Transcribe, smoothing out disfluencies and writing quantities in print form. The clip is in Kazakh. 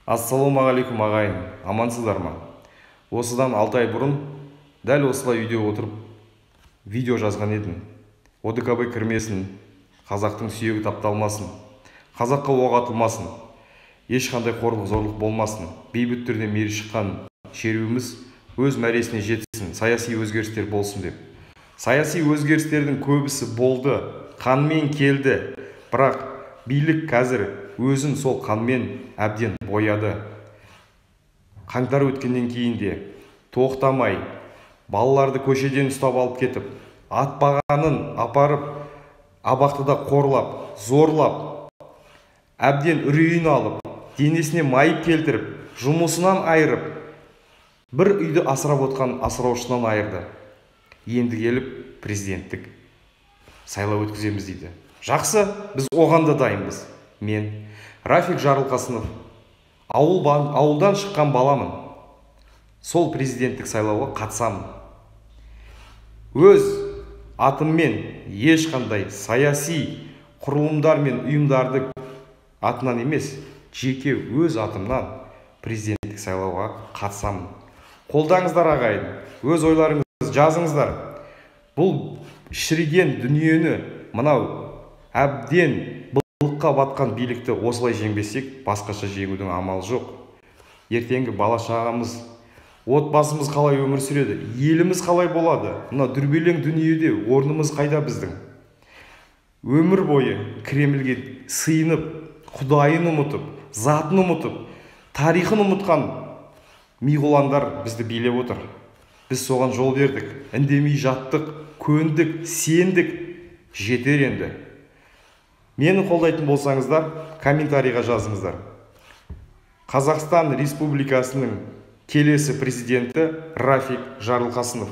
Ассалаумағалейкум ағайын, амансыздар ма? Осыдан 6 ай бұрын дәл осылай үйде отырып видео жазған едім. ОДКБ кірмесін, қазақтың сүйегі тапталмасын, қазаққа оқ атылмасын, ешқандай қорлық зорлық болмасын, бейбіт түрде мейірі шыққан шеруіміз өз мәресіне жетсін, саяси өзгерістер болсын деп. Саяси өзгерістердің көбісі болды, қанмен келді, бірақ билік қазір өзін сол қанмен әбден бояды. Қаңтар өткеннен кейін де тоқтамай балаларды көшеден ұстап алып кетіп, ат бағанын апарып, абақтыда қорлап, зорлап, әбден үрейін алып, денесіне майып келтіріп, жұмысынан айырып, бір үйді асырап отқан асыраушысынан айырды. Енді келіп президенттік сайлау өткіземіз дейді. Жақсы, біз оған да дайынбыз. Мен Рафик Жарылқасынов, ауылдан шыққан баламын. Сол президенттік сайлауға қатысамын. Өз атыммен ешқандай саяси құрылымдар мен ұйымдарды атынан емес, жеке өз атымнан президенттік сайлауға қатысамын. Қолдаңыздар ағайын, өз ойларыңызды жазыңыздар. Бұл шіріген дүниені, мынау әбден былыққа батқан билікті осылай жеңбесек, басқаша жеңудің амалы жоқ. Ертеңгі бала шағамыз, отбасымыз қалай өмір сүреді, еліміз қалай болады? Мына дүрбелең дүниеде орнымыз қайда біздің? Өмір бойы Кремльге сыйынып, Құдайын ұмытып, затын ұмытып, тарихын ұмытқан миғұландар бізді билеп отыр. Біз соған жол бердік, үндемей жаттық, көндік, сендік, жетер енді. Мені қолдайтын болсаңыздар, комментарийға жазыңыздар. Қазақстан Республикасының келесі президенті Рафик Жарылқасынов.